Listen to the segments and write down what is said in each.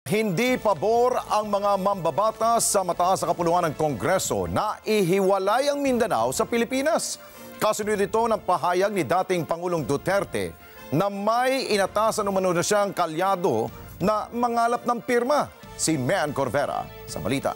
Hindi pabor ang mga mambabatas sa mataas na kapulungan ng Kongreso na ihiwalay ang Mindanao sa Pilipinas. Kasunod ito ng pahayag ni dating Pangulong Duterte na may inatasan umano na siyang kalyado na mangalap ng pirma. Si Mean Corvera sa balita.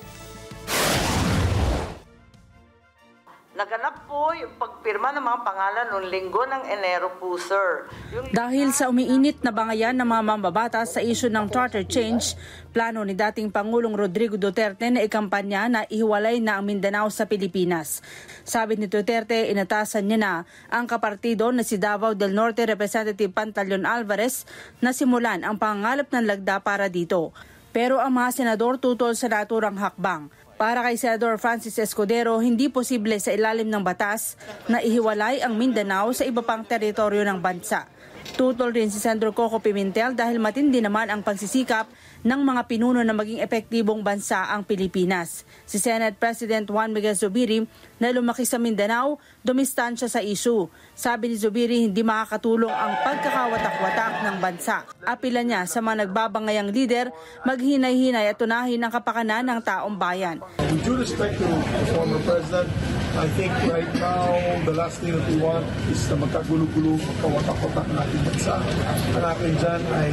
Naganap po yung pagpirma ng mga pangalan noong linggo ng Enero po, sir. Dahil sa umiinit na bangayan ng mga mambabatas sa issue ng charter change, plano ni dating Pangulong Rodrigo Duterte na ikampanya na ihiwalay na ang Mindanao sa Pilipinas. Sabi ni Duterte, inatasan niya na ang kapartido na si Davao del Norte Representative Pantaleon Alvarez na simulan ang pangangalap ng lagda para dito. Pero ang mga senador tutol sa naturang hakbang. Para kay Senador Francis Escudero, hindi posible sa ilalim ng batas na ihiwalay ang Mindanao sa iba pang teritoryo ng bansa. Tutol rin si Senador Coco Pimentel dahil matindi naman ang pagsisikap ng mga pinuno na maging epektibong bansa ang Pilipinas. Si Senate President Juan Miguel Zubiri na lumaki sa Mindanao, dumistansya sa issue. Sabi ni Zubiri, hindi makakatulong ang pagkakawatak-watak ng bansa. Apila niya sa mga nagbabangayang lider, maghinay-hinay at tunahin ang kapakanan ng taong bayan. With due respect to the former president, I think right now the last thing that we want is na magkagulo-gulo, magkawatak-watak ng ating bansa. Ang akin dyan ay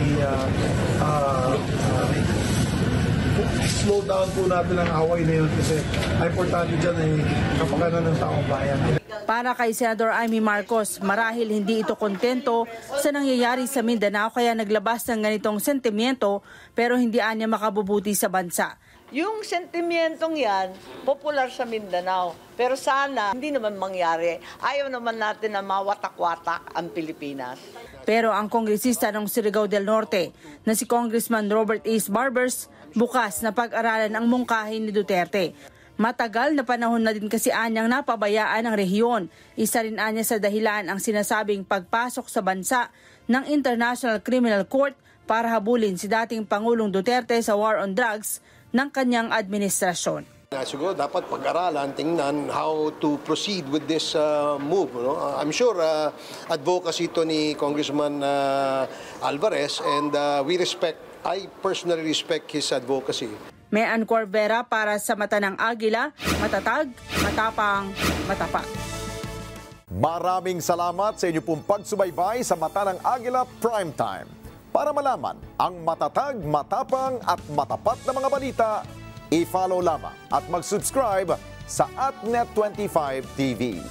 slow down po natin ang away na yun kasi ang importante dyan ay kapakanan ng taong bayan. Para kay Senador Amy Marcos, marahil hindi ito kontento sa nangyayari sa Mindanao kaya naglabas ng ganitong sentimiento pero hindi anya makabubuti sa bansa. Yung sentimentong yan, popular sa Mindanao. Pero sana hindi naman mangyari. Ayaw naman natin na mawatak-watak ang Pilipinas. Pero ang kongresista ng Surigao del Norte na si Congressman Robert Ace Barbers, bukas na pag-aralan ang mungkahin ni Duterte. Matagal na panahon na din kasi anyang napabayaan ang rehiyon. Isa rin anya sa dahilan ang sinasabing pagpasok sa bansa ng International Criminal Court para habulin si dating Pangulong Duterte sa war on drugs ng kanyang administrasyon. Siguro dapat pag-aralan, tingnan how to proceed with this move. No? I'm sure advocacy ito ni Congressman Alvarez and I personally respect his advocacy. Mean Corvera para sa Mata ng Agila, matatag, matapang, matapat. Maraming salamat sa inyo pong pagsubaybay sa Mata ng Agila Primetime. Para malaman ang matatag, matapang at matapat na mga balita, i-follow lamang at mag-subscribe sa AtNet25 TV.